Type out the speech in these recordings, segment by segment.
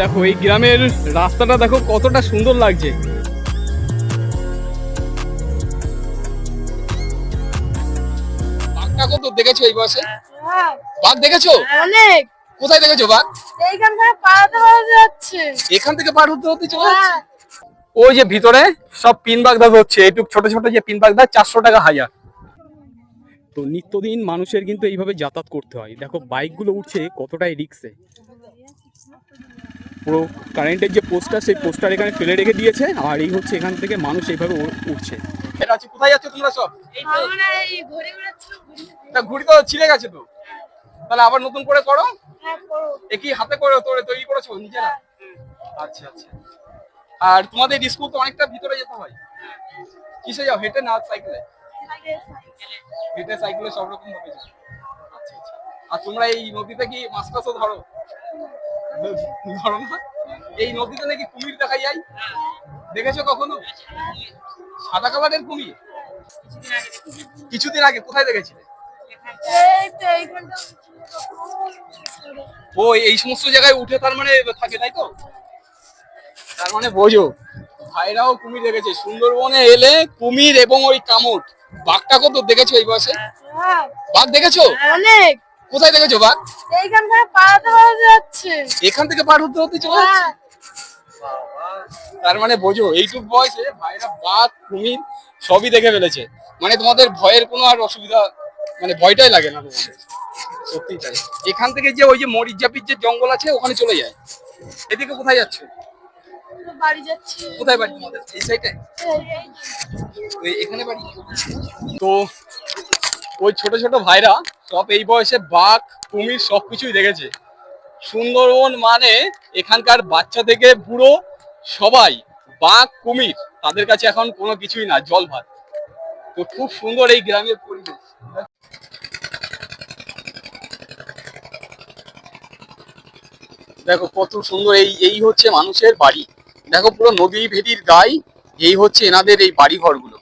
দেখো এই গ্রামের রাস্তাটা দেখো কতটা সুন্দর লাগছে। বাঘটা কত দেখেছো এই বয়সে? বাঘ দেখেছো? অনেক। কোথায় দেখেছো বাঘ? এইখান থেকে পার হতে যাচ্ছে। এখান থেকে পার হতে হতে চলে যাচ্ছে। ওই যে ভিতরে সব পিন বাগদা হচ্ছে, একটু ছোট ছোট যে পিন বাগদা 400 টাকা হাজার। তো নিত্যদিন মানুষের কিন্তু এইভাবে যাতায়াত করতে হয়। দেখো বাইকগুলো উঠছে কতটাই রিক্সে। পুরো কারেন্টের যে পোস্টার, সেই পোস্টার এখানে ফেলে রেখে দিয়েছে, আর এই হচ্ছে এখান থেকে মানুষ এইভাবে উঠছে। এটা আছে, কোথায় যাচ্ছে তোমরা সব? ঘুড়ি তো ছিঁড়ে গেছে তো, তাহলে আবার নতুন করে করো। একই হাতে করে তৈরি করেছো নিজেরা? আচ্ছা আচ্ছা। আর তোমাদের স্কুল তো অনেকটা ভিতরে যেতে হয়, কিসে যাও, হেঁটে না সাইকেলে? হেঁটে, সাইকেলে সব রকম ভাবে যাও। আচ্ছা আচ্ছা। আর তোমরা এই নদীতে কি মাছ টাছও ধরো? ধরো না? এই নদীতে নাকি কুমির দেখা যায়, দেখেছো কখনো? সাদা কালারের কুমির? কিছুদিন আগে কোথায় দেখেছিলে? ও এই সমস্ত জায়গায় উঠে তার মানে থাকে, তাই তো? তার মানে বোঝো ভাইরাও কুমির দেখেছে। সুন্দরবনে এলে কুমির এবং ওই কামট। বাঘটা কত দেখেছো এই বয়সে? বাঘ দেখেছো? অনেক। কোথায় দেখেছো বাঘ? এইখান থেকে পার হতে যাচ্ছে। এখান থেকে পার হতে হতে চলে যাচ্ছে। তার মানে বোঝো এইটুক বয়সে ভাইরা বাঘ কুমির সবই দেখে ফেলেছে। মানে তোমাদের ভয়ের কোনো আর অসুবিধা, মানে ভয়টাই লাগে না তোমাদের। সত্যি তাই। এখান থেকে যে ওই যে মরিচজাপির যে জঙ্গল আছে ওখানে চলে যায়। এদিকে কোথায় যাচ্ছ? বাড়ি যাচ্ছি। কোথায় বাড়ি তোমাদের? এই সাইডে? এখানে বাড়ি। তো ওই ছোট ছোট ভাইরা সব এই বয়সে বাঘ কুমির সবকিছুই দেখেছে। সুন্দরবন মানে এখানকার বাচ্চা থেকে বুড়ো সবাই বাঘ কুমির তাদের কাছে এখন কোনো কিছুই না, জল ভাত। তো খুব সুন্দর এই গ্রামের পরিবেশ। দেখো কত সুন্দর, এই এই হচ্ছে মানুষের বাড়ি। দেখো পুরো নদী ভেদির গায়ে এই হচ্ছে এনাদের এই বাড়ি ঘরগুলো।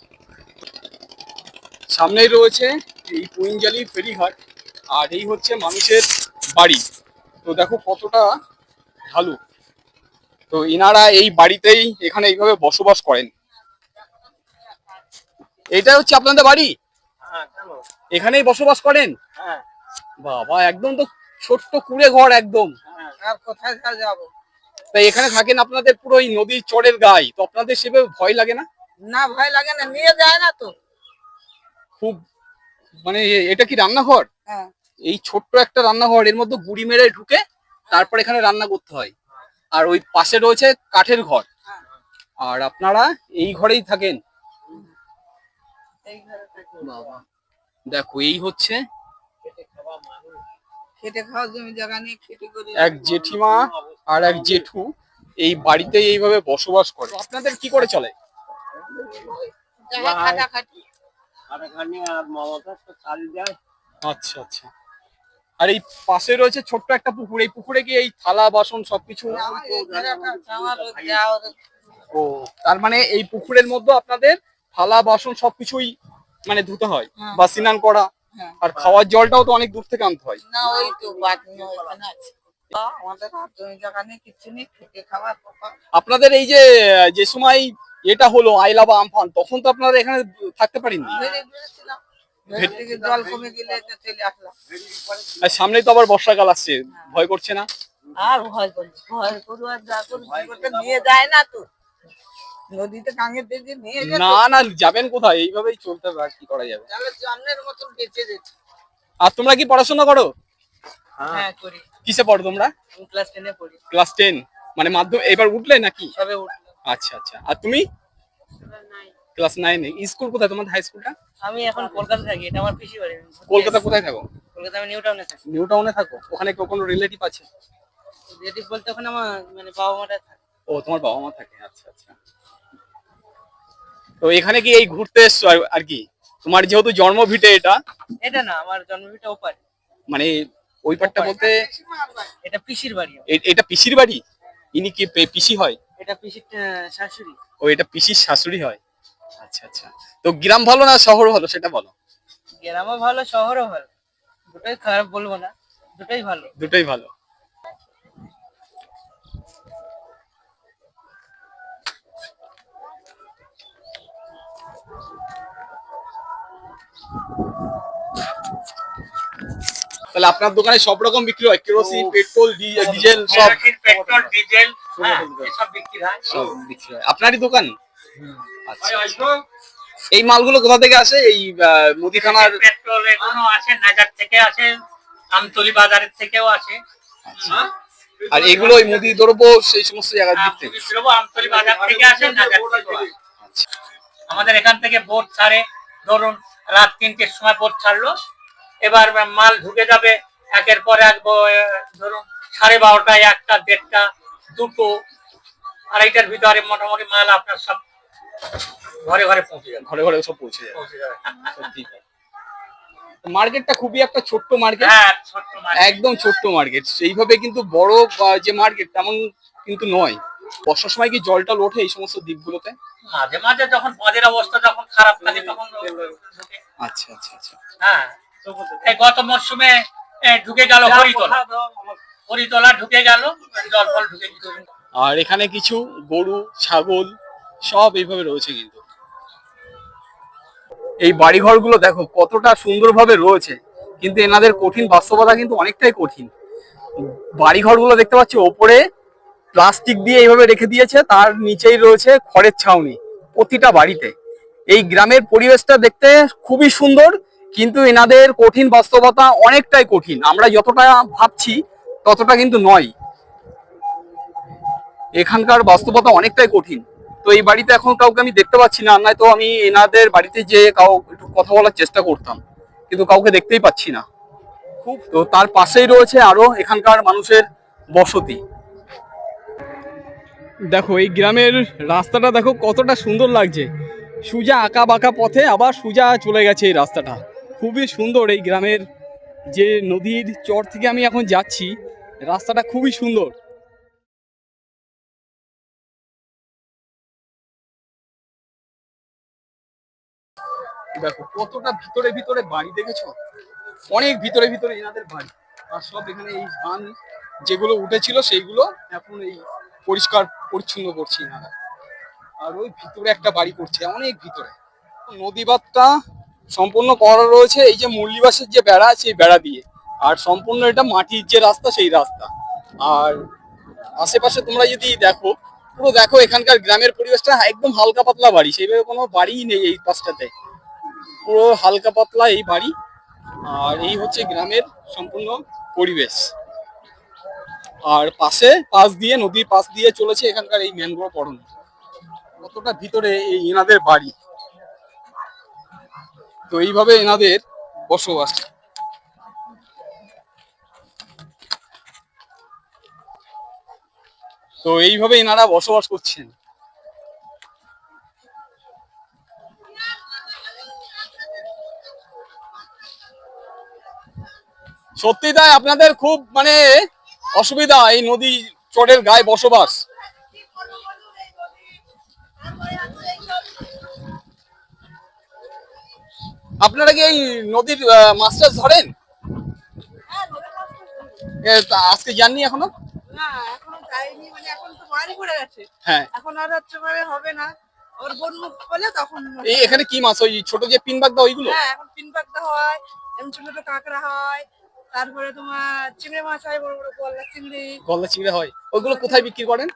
সামনেই রয়েছে এই পুইনজালি ফেরিঘাট, আর এই হচ্ছে মানুষের বাড়ি। তো দেখো কতটা ঢালু। তো ইনারা এই বাড়িতেই এখানে এইভাবে বসবাস করেন। এটা হচ্ছে আপনাদের বাড়ি? এখানেই বসবাস করেন? বাবা, একদম তো ছোট্ট কুড়ে ঘর একদম। আর কোথায় যাবো? তাই এখানে থাকেন আপনাদের পুরো এই নদীর চরের গায়ে, তো আপনাদের সেভাবে ভয় লাগে না? না, ভয় লাগে না, নিয়ে যায় না তো। খুব মানে এটা কি রান্নাঘর? এই ছোট্ট একটা রান্নাঘর, এর মধ্যে গুড়ি মেরে ঢুকে তারপর এখানে রান্না করতে হয়। আর ওই পাশে রয়েছে কাঠের ঘর, আর আপনারা এই ঘরেই থাকেন। বাবা, দেখো এই হচ্ছে খেটে খাওয়া জমি জায়গা নিয়ে খেটে করে এক জেঠিমা আর এক জেঠু এই বাড়িতে এইভাবে বসবাস করে। আপনাদের কি করে চলে? আচ্ছা আচ্ছা। আর এই পাশে রয়েছে ছোট্ট একটা পুকুর, এই পুকুরে কি এই থালা বাসন সবকিছু? ও, তার মানে এই পুকুরের মধ্যে আপনাদের থালা বাসন সবকিছুই মানে ধুতে হয় বা স্নান করা। আর খাওয়ার জলটাও তো অনেক দূর থেকে আনতে হয়। না, ওই তো আপনাদের এই যে যে সময় এটা হলো আইলা বা আমফান, তখন তো আপনারা এখানে থাকতে পারেননি। জল কমে গেলে চলে আসলাম। আর সামনেই তো আবার বর্ষাকাল আসছে, ভয় করছে না? আর ভয় করছে, ভয় করু আর যা করু নিয়ে যায় না তো নদীতে, কাঙের দিকে নিয়ে যায়। না না, যাবেন কোথায়? এইভাবেই চলতে হবে, আর কি করা যাবে। তাহলে জামনের মতন বেঁচে যেতে। আর তোমরা কি পড়াশোনা করো? হ্যাঁ করি। কিসে পড়ো তোমরা? ক্লাস 10 এ পড়ি। ক্লাস 10 মানে মাধ্যমিক এবার উঠলে নাকি? সবে উঠলো। আচ্ছা আচ্ছা। আর তুমি? ক্লাস 9 এ। স্কুল কোথায় তোমাদের, হাই স্কুলটা? আমি এখন কলকাতা থাকি, এটা আমার পিসি বাড়ি। কলকাতা কোথায় থাকো? কলকাতা আমি নিউ টাউনে থাকি। নিউ টাউনে থাকো? ওখানে কোনো রিলেটিভ আছে? রিলেটিভ বলতে ওখানে আমার মানে বাবা মাটা থাকে। ও, তোমার বাবা মা থাকে। আচ্ছা আচ্ছা। তো এখানে কি এই ঘুরতে এসছো আর কি? তোমার যেহেতু জন্মভিটে এটা? এটা না, আমার জন্মভিটে ওপারে। মানে ওই পারটা বলতে? এটা পিসির বাড়ি। এটা পিসির বাড়ি? ইনি কি পিসি হয়? এটা পিসির শাশুড়ি। ও, এটা পিসির শাশুড়ি হয়। আচ্ছা আচ্ছা। তো গ্রাম ভালো না শহর ভালো সেটা বলো? গ্রামও ভালো, শহরও ভালো, দুটোই খারাপ বলবো না, দুটোই ভালো। দুটোই ভালো। তাহলে আপনার দোকানে সব রকম বিক্রি হয়, কেরোসিন, পেট্রোল, ডিজেল সব? পেট্রোল ডিজেল সব বিক্রি হয়। সব বিক্রি হয় আপনারই দোকান? আচ্ছা। এই মালগুলো কোথা থেকে আসে? এই মুদিখানার পেট্রোল এগুলো আসে নাজার থেকে আসে, আমতলি বাজারের থেকেও আসে। আর এগুলো ওই মুদি দ্রব্য সেই সমস্ত জায়গা থেকে? মুদি দ্রব্য আমতলি বাজার থেকে আসে, নাজার থেকে আসে। আমাদের এখান থেকে বোট ছাড়ে, ধরুন রাত 3টের সময় বোট ছাড়লো, এবার মাল ঢুকে যাবে একের পর এক, ধরুন 12:30, 1টা, 1:30, 2টো, আড়াইটার ভিতরে মোটামুটি মাল আপনার সব ঘরে ঘরে পৌঁছে যাবে। ঘরে ঘরে সব পৌঁছে যাবে। মার্কেটটা খুবই একটা ছোট্ট মার্কেট। হ্যাঁ, ছোট্ট মার্কেট, একদম ছোট্ট মার্কেট। সেইভাবে কিন্তু বড় যে মার্কেট তেমন কিন্তু নয়। বর্ষার সময় কি জলটা ওঠে এই সমস্ত দ্বীপগুলোতে? মাঝে মাঝে যখন বাঁধের অবস্থা যখন খারাপ থাকে তখন ঢুকে। আচ্ছা আচ্ছা আচ্ছা। হ্যাঁ, এই গত মরশুমে ঢুকে গেল হরিতলা ঢুকে গেল, জল ফল ঢুকে গেল। আর এখানে কিছু গরু, ছাগল সব এইভাবে রয়েছে। কিন্তু এই বাড়িঘরগুলো দেখো কতটা সুন্দরভাবে রয়েছে, কিন্তু এনাদের কঠিন বাস্তবতা কিন্তু অনেকটাই কঠিন। বাড়িঘরগুলো দেখতে পাচ্ছি ওপরে প্লাস্টিক দিয়ে এইভাবে রেখে দিয়েছে, তার নিচেই রয়েছে খড়ের ছাউনি প্রতিটা বাড়িতে। এই গ্রামের পরিবেশটা দেখতে খুবই সুন্দর, কিন্তু এনাদের কঠিন বাস্তবতা অনেকটাই কঠিন। আমরা যতটা ভাবছি ততটা কিন্তু নয়, এখানকার বাস্তবতা অনেকটাই কঠিন। তো এই বাড়িতে এখন কাউকে আমি দেখতে পাচ্ছি না, নয় তো আমি এনাদের বাড়িতে যে একটু কথা বলার চেষ্টা করতাম, কিন্তু কাউকে দেখতেই পাচ্ছি না। তো তার পাশেই রয়েছে আরো এখানকার মানুষের বসতি। দেখো এই গ্রামের রাস্তাটা দেখো কতটা সুন্দর লাগছে, সোজা আঁকা বাঁকা পথে আবার সোজা চলে গেছে এই রাস্তাটা। খুবই সুন্দর এই গ্রামের, যে নদীর চর থেকে আমি এখন যাচ্ছি, রাস্তাটা খুবই সুন্দর। দেখো কতটা ভিতরে ভিতরে বাড়ি, দেখেছো? অনেক ভিতরে ভিতরে এনাদের বাড়ি। আর সব এখানে এই ধান যেগুলো উঠেছিল সেইগুলো এখন এই পরিষ্কার পরিচ্ছন্ন করছে এনারা। আর ওই ভিতরে একটা বাড়ি করছে অনেক ভিতরে। নদী বাঁধটা সম্পূর্ণ করা রয়েছে এই যে মুরলিবাসের যে বেড়া, সেই বেড়া দিয়ে। আর সম্পূর্ণ এটা মাটির যে রাস্তা, সেই রাস্তা। আর আশেপাশে তোমরা যদি দেখো, পুরো দেখো এখানকার গ্রামের পরিবেশটা একদম হালকা পাতলা বাড়ি, সেইভাবে কোনো বাড়িই নেই এই পাশটাতে, পুরো হালকা পাতলা এই বাড়ি। আর এই হচ্ছে গ্রামের সম্পূর্ণ পরিবেশ। আর পাশ দিয়ে, নদীর পাশ দিয়ে চলেছে এখানকার এই ম্যানগ্রোভ অরণ্য। কতটা ভিতরে এই এনাদের বাড়ি। তো এইভাবে এনাদের বসবাস। তো এইভাবে এনারা বসবাস করছেন। সত্যি তাই, আপনাদের খুব মানে অসুবিধা এই নদী চরের গায়ে বসবাস। আপনারা কি এই নদীর মাছ টাছ ধরেন? আজকে যাননি এখনো? না, এখনো যাইনি, মানে এখন তো বাড়ি পড়ে গেছে। হ্যাঁ, এখন আর হচ্ছে মানে হবে না, ওর বন্যুক হলে তখন। এই এখানে কি মাছ, ওই ছোট যে পিন বাগদা ওইগুলো? হ্যাঁ, এখন পিন পাকটা হয়, এমন ছোট ছোট কাঁকড়া হয়, তারপরে তোমার চিংড়ি মাছ হয়, বড় বড় গলদা চিংড়ি। গলদা চিংড়ি হয়, ওইগুলো কোথায় বিক্রি করেন?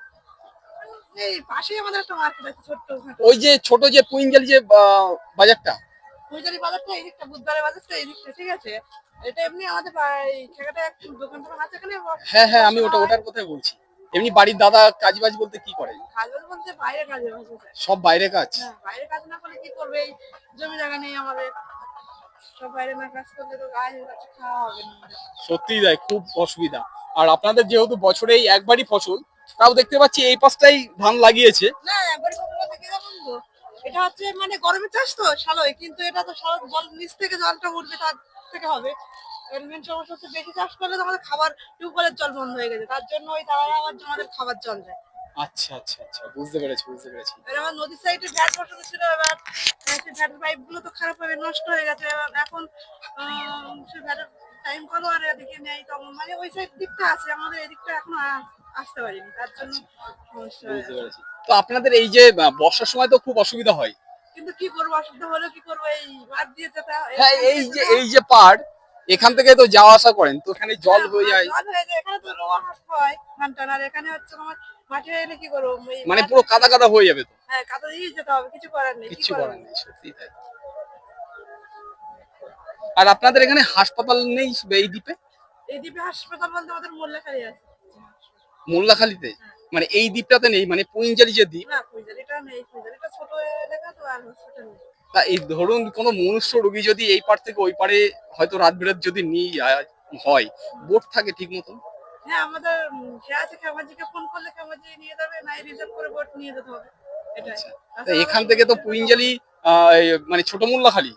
এই পাশেই আমাদের একটা মার্কেট আছে ছোট্ট। ওই যে ছোট যে পুইঞ্জালি যে বাজারটা, পূজারি বাজারটা এদিকটা, বুধবারের বাজারটা এদিকটা, ঠিক আছে? এটা এমনি আমাদের এই ঠেকাটা একটু দোকান টোকান আছে এখানে। হ্যাঁ হ্যাঁ, আমি ওটার কথাই বলছি। এমনি বাড়ির দাদা কাজ বাজ বলতে কি করে? কাজ বাজ বলতে বাইরে কাজে বাজে। সব বাইরে কাজ? হ্যাঁ, বাইরে কাজ না করলে কি করবে? এই জমি জায়গা নেই আমাদের, সব বাইরে না কাজ করলে তো গায়ে খাওয়া হবে না। সত্যিই তাই, খুব অসুবিধা। আর আপনাদের যেহেতু বছরে একবারই ফসল, তাও দেখতে পাচ্ছি এই পাশটাই ধান লাগিয়েছে। না, একবারই ফসল বলতে কি জানেন তো, এটা হচ্ছে মানে গরমের চাষ তো শালই, কিন্তু এটা তো জল নিচ থেকে জলটা উঠবে, তার থেকে হবে। এর মেন সমস্যা হচ্ছে বেশি চাষ করলে তো আমাদের খাবার, টিউবওয়েলের জল বন্ধ হয়ে গেছে, তার জন্য ওই তারা আবার আমাদের খাবার জল দেয়। আচ্ছা আচ্ছা আচ্ছা, বুঝতে পেরেছি বুঝতে পেরেছি। এবার আমার নদীর সাইডে ভ্যাট বসানো ছিল, এবার সেই ভ্যাটের পাইপ গুলো তো খারাপ হয়ে নষ্ট হয়ে গেছে। এবার এখন সেই ভ্যাটের টাইম কলো আর এদিকে নেই, তখন মানে ওই সাইড দিকটা আছে, আমাদের এদিকটা এখনো আসতে পারিনি, তার জন্য সমস্যা হয়ে বুঝতে গেছে। পেরেছি। তো আপনাদের এই যে বর্ষার সময় তো খুব অসুবিধা হয়, কিন্তু কি করবো, অসুবিধা হলে কি করবো, এই বাদ দিয়ে যেতে হ্যাঁ, এই যে পাড়, এখান থেকে তো যাওয়া আসা করেন, তো এখানে জল হয়ে যায়, জল হয়ে যায়, এখানে তো রোয়া হাত হয় ধান টানার, এখানে হচ্ছে তোমার মাঠে এলে কি করবো, মানে পুরো কাদা কাদা হয়ে যাবে তো। হ্যাঁ, কাদা দিয়ে যেতে হবে, কিছু করার নেই, কিছু করার নেই, সত্যি তাই। আর আপনাদের এখানে হাসপাতাল নেই এই দ্বীপে? এই দ্বীপে হাসপাতাল বলতে আমাদের মোল্লাখালী আছে। মোল্লাখালীতে? মানে এই দ্বীপটাতে নেই, মানে পুইঞ্জালি যে দ্বীপ, না, ফুইজালিটা নেই, ফুইজালিটা ছোট এলাকা তো, আর হসপিটাল নেই। তা এই ধরুন কোনো মনুষ্য রোগী যদি এই পার থেকে ওই পারে হয়তো রাত বিরাত যদি নিয়ে হয়, বোট থাকে ঠিক মতন? হ্যাঁ, আমাদের আছে, খেমাজিকে ফোন করলে খেমাজি নিয়ে যাবে, নাই রিজার্ভ করে বোট নিয়ে যেতে হবে, এটাই। তা এখান থেকে তো পুইঞ্জালি মানে ছোট মোল্লাখালী,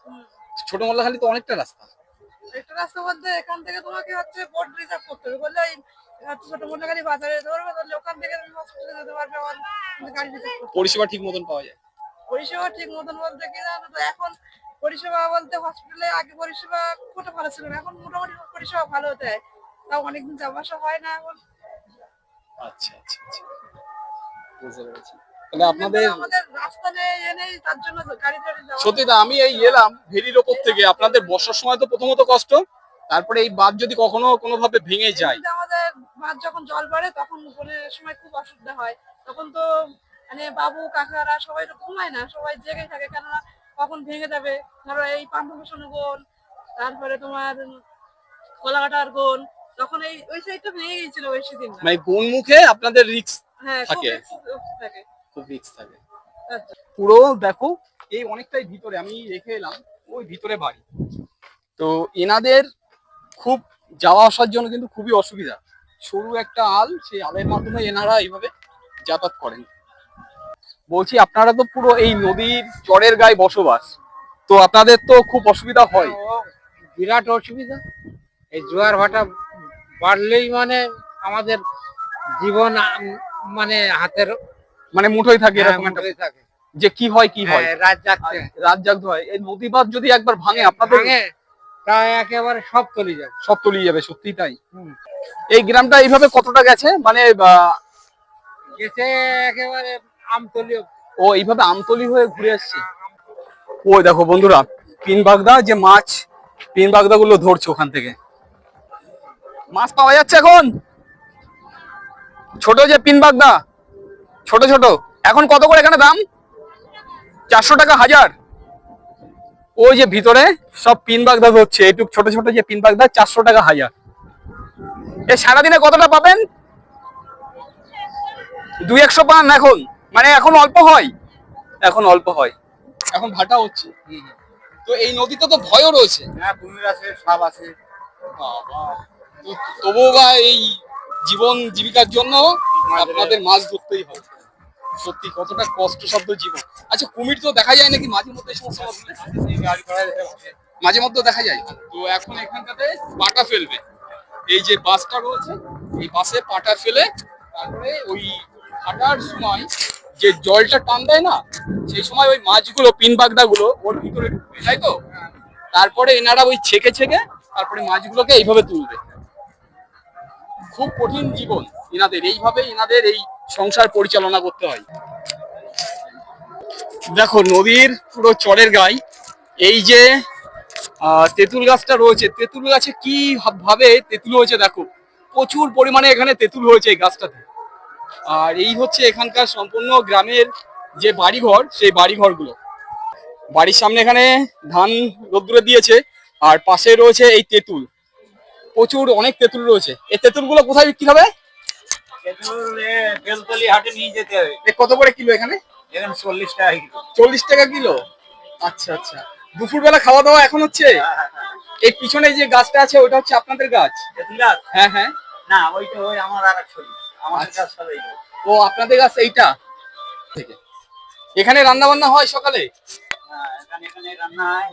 ছোট মোল্লাখালী তো অনেকটা রাস্তা। একটা রাস্তা বলতে এখান থেকে তোমাকে হচ্ছে বোট রিজার্ভ করতে হবে, বললে এই ছোট মোল্লাখালী বাজারে ধরবে, তাহলে ওখান থেকে তুমি হসপিটালে যেতে পারবে, আবার গাড়ি রিজার্ভ করতে হবে। পরিষেবা ঠিক মতন পাওয়া যায়? পরিষেবা ঠিক মতন বলতে কি জানো তো, এখন পরিষেবা বলতে হসপিটালে আগে পরিষেবা খুব ভালো ছিল না, এখন মোটামুটি পরিষেবা ভালো দেয়, তাও অনেকদিন যাওয়া আসা হয় না এখন। আচ্ছা আচ্ছা আচ্ছা, বুঝতে পেরেছি। তাহলে আপনাদের আমাদের রাস্তা নেই, নেই, তার জন্য গাড়ি টাড়ি যাওয়া। সত্যি না, আমি এই এলাম ভেরির ওপর থেকে, আপনাদের বর্ষার সময় তো প্রথমত কষ্ট, তারপরে এই বাঁধ যদি কখনো কোনোভাবে ভেঙে যায়। আমাদের বাঁধ যখন জল বাড়ে তখন বোনের সময় খুব অসুবিধা হয়, তখন তো মানে বাবু কাকারা সবাই তো ঘুমায় না, সবাই জেগে থাকে, কেননা কখন ভেঙে যাবে। ধরো এই পান্থভূষণ গোন, তারপরে তোমার কলাকাটার গোন, তখন এই ওই সাইডটা ভেঙে গিয়েছিল বেশি দিন না। মানে কোন মুখে আপনাদের রিস্ক হ্যাঁ, থাকে, থাকে, খুব রিস্ক থাকে। আচ্ছা। পুরো দেখো এই অনেকটাই ভিতরে, আমি রেখে এলাম ওই ভিতরে বাড়ি, তো এনাদের খুব যাওয়া আসার জন্য কিন্তু খুবই অসুবিধা, সরু একটা আল, সেই আলের মাধ্যমে এনারা এইভাবে যাতায়াত করেন। বলছি আপনারা তো পুরো এই নদীর চরের গায়ে বসবাস, তো আপনাদের তো খুব অসুবিধা হয়? বিরাট অসুবিধা, এই জোয়ার ভাটা বাড়লেই মানে আমাদের জীবন মানে হাতের মানে মুঠোয় থাকে এরকম একটা, মধ্যেই থাকে। যে কি হয় কি হয়, রাত জাগতে রাত জাগতে হয়। এই নদী বাঁধ যদি একবার ভাঙে আপনাদের ভাঙে, তা একেবারে সব চলে যাবে, সব তলিয়ে যাবে, সত্যি তাই। এই গ্রামটা এইভাবে কতটা গেছে, মানে গেছে একেবারে আমতলি। ও এইভাবে আমতলি হয়ে ঘুরে আসছে। ওই দেখো বন্ধুরা, পিন বাগদা যে মাছ, পিন বাগদা গুলো ধরছে ওখান থেকে। মাছ পাওয়া যাচ্ছে এখন, ছোট যে পিন বাগদা, ছোট ছোট, এখন কত করে এখানে দাম? 400 টাকা হাজার। ওই যে ভিতরে সব পিন বাগদা ধরছে, একটু ছোট ছোট যে পিন বাগদা, 400 টাকা হাজার। এ সারাদিনে কতটা পাবেন? 200-100 পান এখন, মানে এখন অল্প হয়, এখন অল্প হয়, এখন ভাটা হচ্ছে। তো এই নদীতে তো ভয়ও রয়েছে। হ্যাঁ, কুমির আছে, সাপ আছে। তবুও বা এই জীবন জীবিকার জন্য আপনাদের মাছ ধরতেই হবে, সত্যি কতটা কষ্টসাধ্য জীবন। আচ্ছা, কুমির তো দেখা যায় নাকি মাঝে মধ্যে? এই সমস্ত মাঝে মধ্যে দেখা যায়। তো এখন এখানটাতে পাটা ফেলবে, এই যে বাসটা রয়েছে, এই বাসে পাটা ফেলে তারপরে ওই হাঁটার সময় যে জলটা টান দেয় না, সেই সময় ওই মাছগুলো, পিন বাগদা গুলো ওর ভিতরে ঢুকবে, তাই তো? তারপরে এনারা ওই ছেঁকে ছেঁকে তারপরে মাছগুলোকে এইভাবে তুলবে। খুব কঠিন জীবন এনাদের, এইভাবে এনাদের এই সংসার পরিচালনা করতে হয়। দেখো নদীর পুরো চরের গায়ে এই যে তেঁতুল গাছটা রয়েছে, তেঁতুল গাছে কি ভাবে তেঁতুল হয়েছে দেখো, প্রচুর পরিমাণে এখানে তেঁতুল হয়েছে এই গাছটাতে। আর এই হচ্ছে এখানকার সম্পূর্ণ গ্রামের যে বাড়িঘর, সেই বাড়িঘরগুলো। বাড়ির সামনে এখানে ধান রোদ্দুরে দিয়েছে, আর পাশে রয়েছে এই তেঁতুল, প্রচুর অনেক তেঁতুল রয়েছে। এই তেঁতুলগুলো কোথায় বিক্রি হবে? বেলতলি হাটে নিয়ে যেতে হবে। কত করে কিলো এখানে? এখানে 40 টাকা কিলো। 40 টাকা কিলো, আচ্ছা আচ্ছা। দুপুর বেলা খাওয়া দাওয়া এখন হচ্ছে? এই পিছনে যে গাছটা আছে ওটা হচ্ছে আপনাদের গাছ? হ্যাঁ হ্যাঁ। না, ওইটা ওই আমার আরেক ছবি, আমাদের কাছে সব এইটা। ও আপনাদের গাছ এইটা থেকে? এখানে রান্না বান্না হয় সকালে? এখানে রান্না হয়।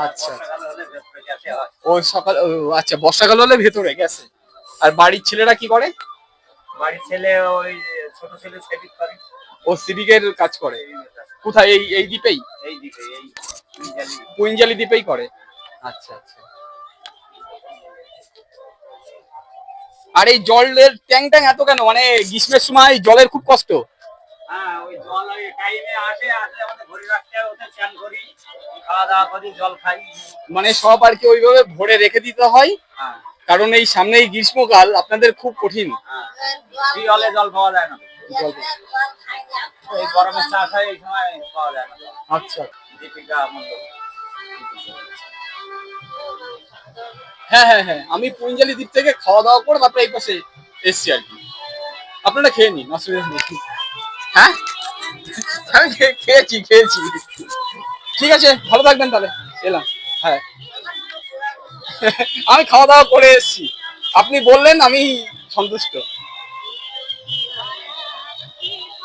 আচ্ছা সকালে হলে ভেতরে গেছে হয়। ও সকাল, আচ্ছা বর্ষাকাল হলে ভেতরে গেছে। আর বাড়ির ছেলেরা কি করে? বাড়ির ছেলে ওই ছোট ছেলে সেভিং করে। ও সিভিকের কাজ করে। কোথায়? এই এই দ্বীপেই? এই দিকে এই পুইঞ্জালি দ্বীপেই করে। আচ্ছা আচ্ছা। আর এই জলের ট্যাং ট্যাং এত কেন, মানে গ্রীষ্মের সময় জলের খুব কষ্ট? হ্যাঁ ওই জল ওই টাইমে আসে আমাদের ঘড়ি রাখতে হয়, ওদের স্নান করি, খাওয়া দাওয়া করি, জল খাই। মানে সব আর কি ওইভাবে ভরে রেখে দিতে হয়, হ্যাঁ কারণ এই সামনেই গ্রীষ্মকাল, আপনাদের খুব কঠিন। হ্যাঁ এই জলে জল পাওয়া যায় না, জল। এই গরমের চাষ হয় এই সময় পাওয়া যায় না। আচ্ছা, দীপিকা মন্ডল। হ্যাঁ হ্যাঁ হ্যাঁ, আমি পুঞ্জালি দ্বীপ থেকে খাওয়া দাওয়া করে তারপরে এই পাশে এসছি আর কি। আপনারা খেয়ে নিন, অসুবিধা নেই। হ্যাঁ আমি খেয়েছি। ঠিক আছে, ভালো থাকবেন তাহলে, এলাম। হ্যাঁ আমি খাওয়া দাওয়া করে এসছি, আপনি বললেন, আমি সন্তুষ্ট।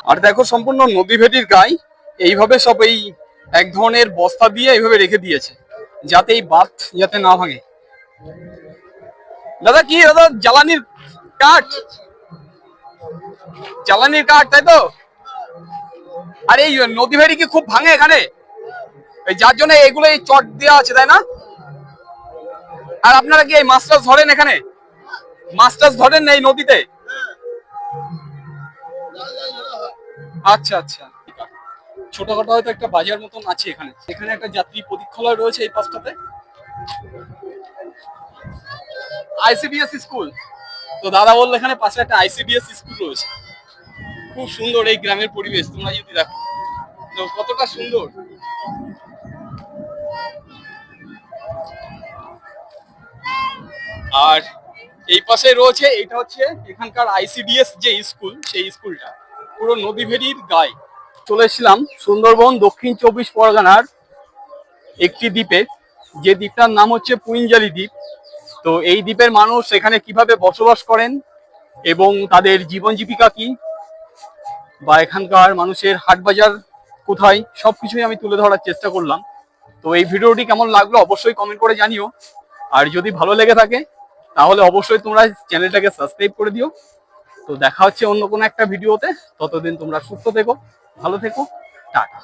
আর দেখো সম্পূর্ণ নদী ভেটির গায়ে এইভাবে সব এই এক ধরনের বস্তা দিয়ে এইভাবে রেখে দিয়েছে, যাতে এই বাঁধ যাতে না ভাঙে। দাদা কি দাদা, জ্বালানির কাঠ, তাই তো? আর এই নদী ভেড়ি কি খুব ভাঙে এখানে, এই যার জন্য এগুলো এই চট দেওয়া আছে, তাই না? আর আপনারা কি এই মাছ টাছ ধরেন এখানে? মাছ টাছ ধরেন এই নদীতে? আচ্ছা আচ্ছা, ছোটখাটো হয়তো একটা বাজার মতন আছে এখানে। এখানে একটা যাত্রী প্রতীক্ষালয় রয়েছে এই পাশটাতে, আইসিডিএস স্কুল। তো দাদা বললো এখানে পাশে একটা আইসিডিএস স্কুল রয়েছে। খুব সুন্দর এই গ্রামের পরিবেশ, তোমরা যদি দেখো তো কতটা সুন্দর। আর এই পাশে রয়েছে, এটা হচ্ছে এখানকার আইসিডিএস যে স্কুল, সেই স্কুলটা পুরো নদী ভেড়ির গায়ে। চলে এসেছিলাম সুন্দরবন দক্ষিণ 24 পরগনার একটি দ্বীপে, যে দ্বীপটার নাম হচ্ছে পুঞ্জালি দ্বীপ। তো এই দ্বীপের মানুষ এখানে কিভাবে বসবাস করেন এবং তাদের জীবন জীবিকা কি, বা এখানকার মানুষের হাট বাজার কোথায়, সবকিছুই আমি তুলে ধরার চেষ্টা করলাম। তো এই ভিডিওটি কেমন লাগলো অবশ্যই কমেন্ট করে জানিও। আর যদি ভালো লেগে থাকে তাহলে অবশ্যই তোমরা চ্যানেলটাকে সাবস্ক্রাইব করে দিও। তো দেখা হচ্ছে অন্য কোনো একটা ভিডিওতে, ততদিন তোমরা সুস্থ থেকো, ভালো থেকো, টাটা।